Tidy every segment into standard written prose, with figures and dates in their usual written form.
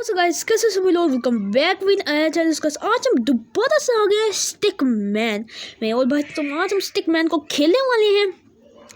So guys कैसे सभी लोग वेलकम बैक विद आया चैनल। आज हम दोबारा से आ गए स्टिक मैन में। और भाई तुम आज हम स्टिक मैन को खेलने वाले हैं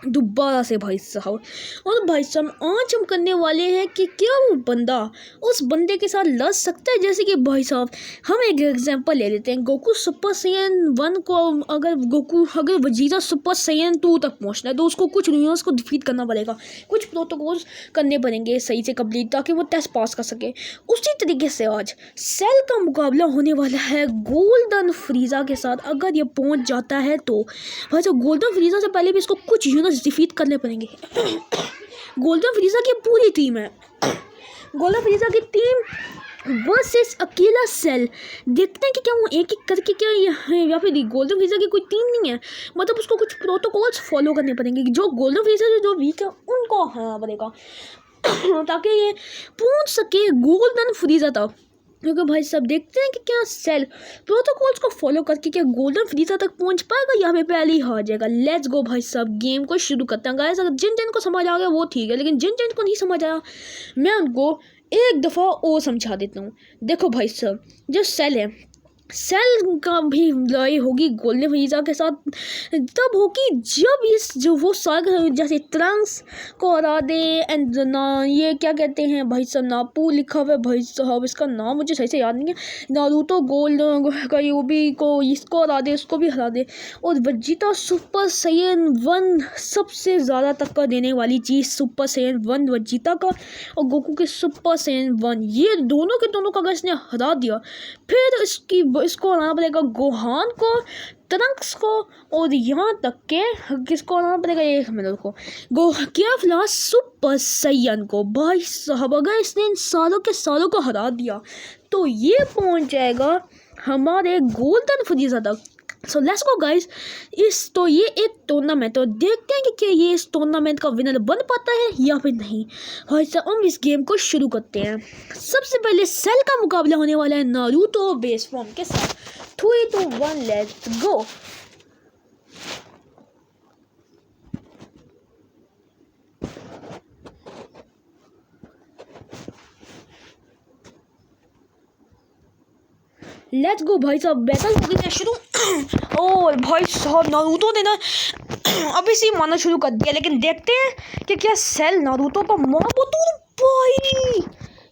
दोबारा से भाई साहब। और भाई साहब आज हम करने वाले हैं कि क्या वो बंदा उस बंदे के साथ लड़ सकता है। जैसे कि भाई साहब हम एक एग्जांपल ले लेते हैं, गोकू सुपर सैयन 1 को अगर वजीरा सुपर सैयन 2 तक पहुंचना है तो उसको कुछ यूनिवर्स को डिफीट करना पड़ेगा, कुछ प्रोटोकॉल्स करने पड़ेंगे सही से कंप्लीट, ताकि वो टेस्ट पास कर सके। उसी तरीके से आज सेल का मुकाबला होने वाला है गोल्डन फ्रीजा के साथ। अगर ये पहुंच जाता है तो भाई साहब गोल्डन फ्रीजा से पहले भी इसको कुछ यूनिवर्स डिफीट करने पड़ेंगे। गोल्डन फ्रीजा की पूरी टीम है, गोल्डन फ्रीजा की टीम वर्सेस अकेला सेल। देखते हैं कि क्या वो एक एक करके क्या या फिर गोल्डन फ्रीजा की कोई टीम नहीं है, मतलब उसको कुछ प्रोटोकॉल्स फॉलो करने पड़ेंगे। जो गोल्डन फ्रीजा से जो वीक है उनको हराना पड़ेगा ताकि ये पहुंच सके गोल्डन फ्रीजा तक। क्योंकि भाई सब देखते हैं कि क्या सेल प्रोटोकॉल्स को फॉलो करके क्या गोल्डन फ्रीजा तक पहुंच पाएगा या फिर पहले ही हार जाएगा। लेट्स गो भाई सब, गेम को शुरू करते हैं गाइस। अगर जिन जिन को समझ आ गया वो ठीक है, लेकिन जिन जिन को नहीं समझ आया मैं उनको एक दफ़ा और समझा देता हूँ। देखो भाई सब, जो सेल है, सेल का भी लड़ाई होगी गोल्डन फ्रीजा के साथ तब होगी जब इस जो वो सारे जैसे ट्रंक्स को हरा दे एंड ना ये क्या कहते हैं भाई साहब, नापू लिखा हुआ है भाई साहब, इसका नाम मुझे सही से याद नहीं है। नारुतो गोल्ड का यूबी को इसको हरा दे, उसको भी हरा दे। और वजीटा सुपर सैयन 1 सबसे ज़्यादा टक्कर देने वाली चीज़ सुपर सैयन 1 वजीटा का और गोकू के सुपर सैयन 1, ये दोनों के दोनों का अगर इसने हरा दिया फिर इसको हराना पड़ेगा गोहान को, ट्रंक्स को और यहाँ तक के किसको हराना पड़ेगा एक मिनट को क्या फिलहाल सुपर सैयन को। भाई साहब अगर इसने इन सालों के सालों को हरा दिया तो ये पहुँच जाएगा हमारे गोल्डन फ्रीजा तक। So let's go guys. तो ये एक टूर्नामेंट, तो देखते हैं कि क्या ये इस टूर्नामेंट का विनर बन पाता है या फिर नहीं। भाई साहब हम इस गेम को शुरू करते हैं। सबसे पहले सेल का मुकाबला होने वाला है नारुतो बेस फॉर्म के साथ। 3 2 1 लेट्स गो। लेट्स गो भाई साहब, बैटल हो गई है शुरू। और भाई साहब नारुतो ने ना अभी से मारना शुरू कर दिया, लेकिन देखते हैं कि क्या सेल नारुतो को मार तो भाई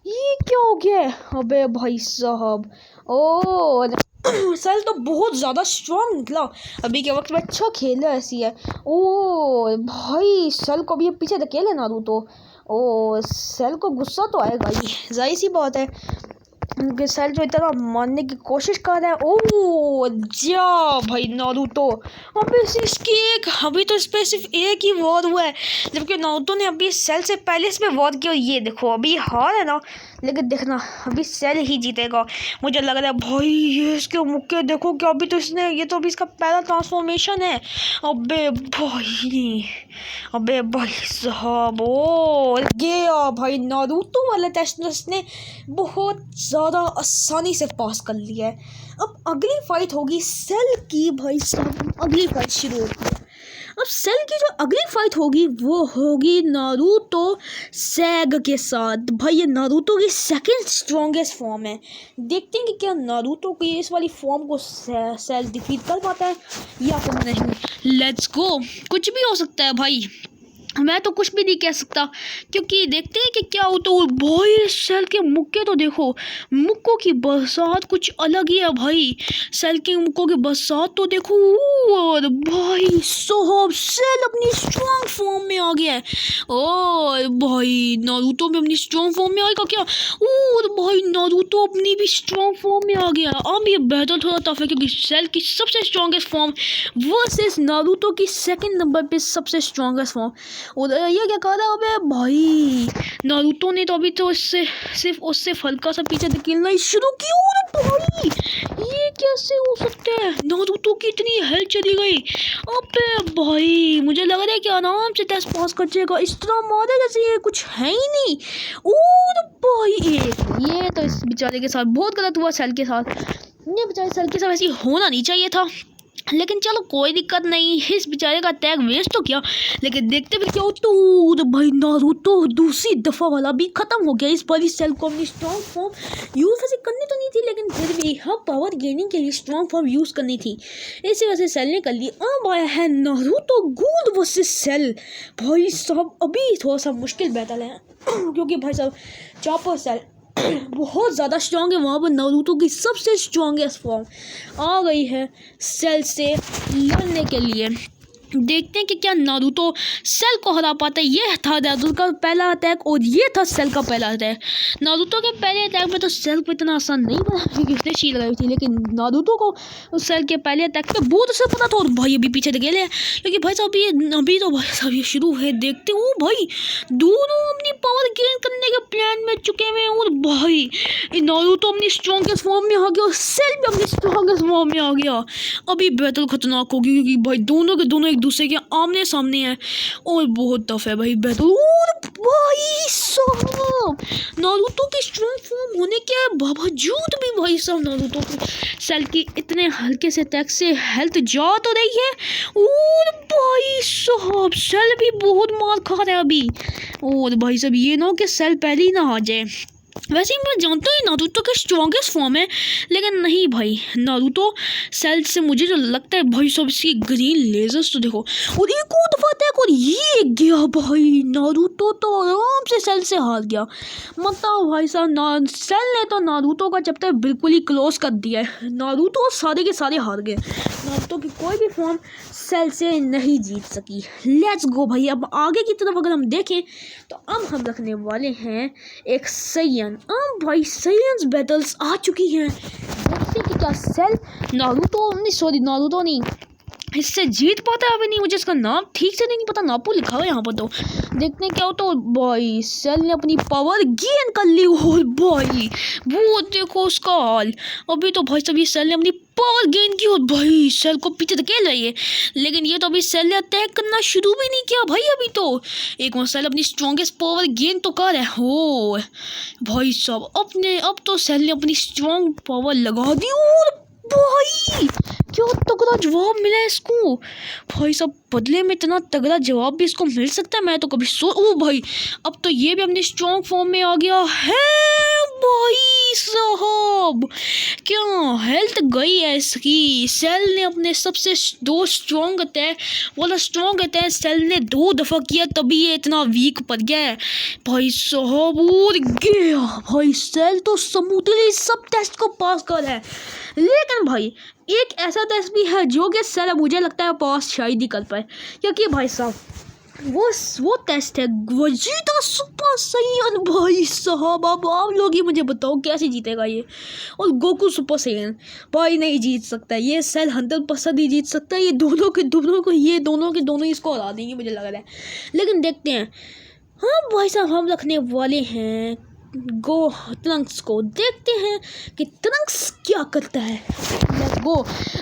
ये क्या हो गया। अबे भाई साहब और सेल तो बहुत ज़्यादा स्ट्रॉन्ग निकला अभी के वक्त में, अच्छा खेल है ऐसी है। ओ भाई सेल को भी पीछे धकेले नारुतो। ओ सेल को गुस्सा तो आएगा ही, जाहिर सी बात है कि सेल जो इतना मारने की कोशिश कर रहा है। ओह जा भाई नारुतो, अभी इसकी एक अभी तो इस पर सिर्फ एक ही वॉर हुआ है, जबकि नारुतो ने अभी सेल से पहले इस पर वॉर किया। ये देखो अभी हार है ना, लेकिन देखना अभी सेल ही जीतेगा मुझे लग रहा है। भाई ये इसके मुक्के देखो कि अभी तो इसने ये तो अभी इसका पहला ट्रांसफॉर्मेशन है। अबे भाई साहब ओ गया भाई नारुतो वाला टेस्ट ने बहुत ज़्यादा आसानी से पास कर लिया है। अब अगली फाइट होगी सेल की। भाई साहब अगली फाइट शुरू होती है। अब सेल की जो अगली फाइट होगी वो होगी नारुतो सैग के साथ। भाई ये नारुतो की सेकंड स्ट्रॉन्गेस्ट फॉर्म है। देखते हैं कि क्या नारुतो की इस वाली फॉर्म को सेल डिफीट कर पाता है या फिर नहीं। लेट्स गो, कुछ भी हो सकता है भाई, मैं तो कुछ भी नहीं कह सकता क्योंकि देखते हैं कि क्या हो। तो भाई सेल के मुक्के तो देखो, मुक्कों की बरसात कुछ अलग ही है भाई। सेल के मुक्कों की बरसात तो देखो। और भाई साहब सेल अपनी स्ट्रॉन्ग फॉर्म में आ गया है। और भाई नारुतो भी अपनी स्ट्रॉन्ग फॉर्म में आएगा क्या। और भाई नारुतो अपनी भी स्ट्रॉन्ग फॉर्म में आ गया। अब ये बैटल थोड़ा टफ है क्योंकि सेल की सबसे स्ट्रॉन्गेस्ट फॉर्म वर्सेस नारुतो की सेकंड नंबर पे सबसे स्ट्रॉन्गेस्ट फॉर्म। और ये क्या कर रहा है। अबे भाई नारुतो ने तो अभी तो इससे सिर्फ उससे हल्का सा पीछे धकेलना ही शुरू किया। और भाई ये कैसे हो सकता है, नारुतो की इतनी हेल्थ चली गई। अबे भाई मुझे लग रहा है कि आराम से टेस्ट पास कर जाएगा, इस तरह मारे जैसे ये कुछ है ही नहीं। और भाई ये तो इस बेचारे के साथ बहुत गलत हुआ सेल के साथ। ये बेचारे सेल के साथ ऐसे होना नहीं चाहिए था। लेकिन चलो कोई दिक्कत नहीं, इस बेचारे का टैग वेस्ट तो किया, लेकिन देखते भी क्या हो तो भाई नारुतो दूसरी दफ़ा वाला भी ख़त्म हो गया। इस बार सेल को अपनी स्ट्रॉन्ग फॉर्म यूज़ वैसे करनी तो नहीं थी, लेकिन फिर भी हाँ पावर गेनिंग के लिए स्ट्रॉन्ग फॉर्म यूज़ करनी थी, इसी वजह से सेल ने कर ली। अब आया है नारुतो गोल्ड वर्सेस सेल। भाई साहब अभी थोड़ा सा मुश्किल बैटल है क्योंकि भाई साहब चॉपर सेल बहुत ज़्यादा स्ट्रॉन्ग है, वहाँ पर नारुतो की सबसे स्ट्रॉन्गेस्ट फॉर्म आ गई है सेल से लड़ने के लिए। देखते हैं कि क्या नारुतो सेल को हरा पाता है। ये था नारुतो का पहला अटैक और ये था सेल का पहला अटैक। नारुतो के पहले अटैक में तो सेल को इतना आसान नहीं बना क्योंकि उसने शील्ड लगाई थी, लेकिन नारुतो को सेल के पहले अटैक पे बहुत असर पता था। और भाई अभी पीछे धकेले हैं क्योंकि भाई साहब ये अभी तो भाई साहब ये शुरू है। देखते हो भाई दोनों अपनी पावर गेन करने के प्लान में चुके हुए हैं और भाई नारुतो अपनी स्ट्रॉन्गेस्ट फॉर्म में आ गया और सेल भी अपनी स्ट्रॉन्गेस्ट फॉर्म में आ गया। अभी बैटल खतरनाक होगी क्योंकि भाई दोनों के दोनों दूसरे के आमने सामने हैं और बहुत टफ है भाई बैटल। और भाई साहब नारुतो की स्ट्रॉन्ग फॉर्म होने के बावजूद भी भाई साहब नारुतो की सेल की इतने हल्के से अटैक से हेल्थ जा तो रही है और भाई साहब सेल भी बहुत मार खा रहा है अभी। और भाई साहब ये ना कि सेल पहले ही ना आ जाए। वैसे ही मैं जानता हूँ नारुतो का स्ट्रॉन्गेस्ट फॉर्म है, लेकिन नहीं भाई नारुतो सेल से मुझे जो लगता है भाई सब इसकी ग्रीन लेजर्स तो देखो और एक और दफा अटैक और ये गया भाई नारुतो तो आराम से सेल से हार गया। मतलब भाई साहब सेल ने तो नारुतो का चैप्टर बिल्कुल ही क्लोज कर दिया है। नारुतो सारे के सारे हार गए, नारुतो की कोई भी फॉर्म सेल से नहीं जीत सकी। लेट्स गो भाई अब आगे की तरफ अगर हम देखें तो अब हम रखने वाले हैं एक सैयन। अब भाई सैयन्स बैटल्स आ चुकी हैं। देखते कि क्या सेल नारुतो नहीं इससे जीत पाता है। अभी नहीं मुझे इसका नाम ठीक से नहीं पता, नापू लिखा हुआ है यहाँ पर। तो देखते हैं क्या हो। तो भाई सेल ने अपनी पावर गेन कर ली और भाई वो देखो उसका हाल। अभी तो भाई सभी सेल ने अपनी पावर गेन की और भाई सेल को पीछे धकेल रही है, लेकिन ये तो अभी सेल ने अटैक करना शुरू भी नहीं किया भाई। अभी तो एक बार सेल अपनी स्ट्रॉन्गेस्ट पावर गेन तो कर है। हो भाई साहब अब तो सेल ने अपनी स्ट्रॉन्ग पावर लगा दी और भाई क्या तगड़ा जवाब मिला है इसको। भाई साहब बदले में इतना तगड़ा जवाब भी इसको मिल सकता है, मैं तो कभी ओ भाई अब तो ये भी अपनी स्ट्रॉन्ग फॉर्म में आ गया है भाई साहब। क्या हेल्थ गई है इसकी। सेल ने अपने सबसे दो स्ट्रॉन्ग अटैक सेल ने 2 दफ़ा किया तभी ये इतना वीक पड़ गया है भाई साहब। और गया भाई सेल तो स्मूथली सब टेस्ट को पास कर है। लेकिन भाई एक ऐसा टेस्ट भी है जो कि सेल मुझे लगता है पास शायद ही कर पाए, क्योंकि भाई साहब वो टेस्ट है वेजिटा सुपर सैयन। भाई साहब अब आप लोग ही मुझे बताओ कैसे जीतेगा ये। और गोकू सुपर सैयन भाई नहीं जीत सकता ये। सेल 100% ही जीत सकता है। ये दोनों के दोनों इसको हरा देंगे मुझे लग रहा है। लेकिन देखते हैं। हाँ भाई साहब हम रखने वाले हैं ट्रंक्स को। देखते हैं कि ट्रंक्स क्या करता है। Let's go.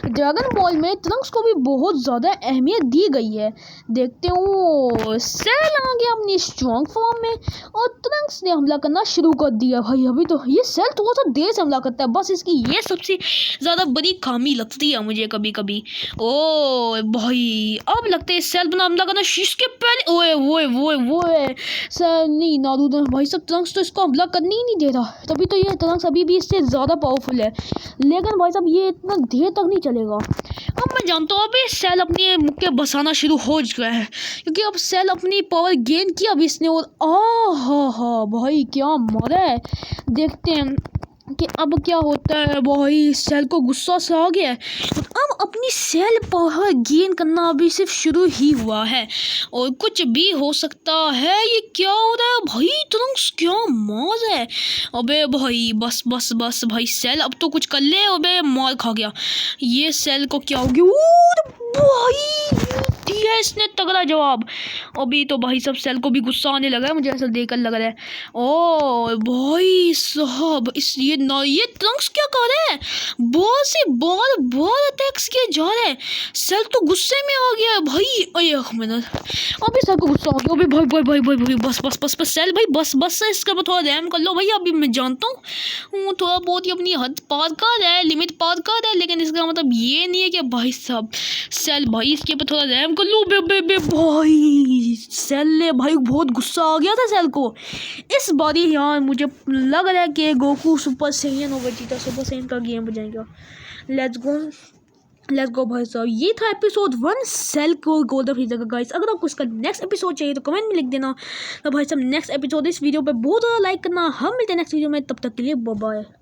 ड्रैगन बॉल में ट्रंक्स को भी बहुत ज़्यादा अहमियत दी गई है। देखते हो सेल आ गया अपनी स्ट्रॉन्ग फॉर्म में और ट्रंक्स ने हमला करना शुरू कर दिया भाई। अभी तो ये सेल थोड़ा सा देर से हमला करता है, बस इसकी ये सबसे ज़्यादा बड़ी खामी लगती है मुझे कभी कभी। ओ भाई अब लगता है सेल बना हमला करना शीश के पहले। ओए सेल नहीं नारुतो भाई सब ट्रंक्स तो इसको करने ही नहीं दे रहा, तभी तो ये ट्रंक्स अभी भी इससे ज़्यादा पावरफुल है। लेकिन भाई साहब ये इतना देर तक नहीं चलेगा। अब मैं जानता हूँ अभी सेल अपने मुक्के बसाना शुरू हो चुका है क्योंकि अब सेल अपनी पावर गेन की अब इसने। और हा भाई क्या मारा है। देखते हैं कि अब क्या होता है। भाई सेल को गुस्सा सा आ गया है। अब अपनी सेल पावर गेन करना अभी सिर्फ शुरू ही हुआ है और कुछ भी हो सकता है। ये क्या हो रहा है भाई ट्रंक्स क्या मार है। अबे भाई बस भाई सेल अब तो कुछ कर ले। अबे मार खा गया ये सेल को क्या हो गया। भाई दिया इसने तगड़ा जवाब। अभी तो भाई सब सेल को भी गुस्सा आने लगा है, मुझे ऐसा देखकर लग रहा है। ओ भाई साहब, ये ट्रंक्स क्या कर रहे हैं? बहुत से बार अटैक्स किए जा रहे हैं। सेल तो गुस्से में आ गया है भाई। एक मिनट, अभी सेल को गुस्सा आ गया। अभी भाई भाई भाई भाई भाई बस सेल भाई, बस इसके ऊपर थोड़ा रैम कर लो भाई। अभी मैं जानता हूँ थोड़ा बहुत ही अपनी हद पार कर रहा है, लिमिट पार कर रहा है, लेकिन इसका मतलब ये नहीं है कि भाई साहब सेल भाई इसके ऊपर थोड़ा रैम कर लो। बे भाई सेल ने भाई बहुत गुस्सा आ गया था सेल को इस बारी। यार मुझे लग रहा है कि गोकू सुपर सैयन और वेजिटा सुपर सैयन का गेम बजाएगा। लेट्स गो भाई साहब। ये था एपिसोड 1 सेल को गोल्डन फ्रीजर का गाइस। अगर आपको इसका नेक्स्ट एपिसोड चाहिए तो कमेंट में लिख देना। तो भाई साहब नेक्स्ट एपिसोड इस वीडियो पे बहुत ज़्यादा लाइक करना। हम मिलते हैं नेक्स्ट वीडियो में, तब तक के लिए बाय बाय।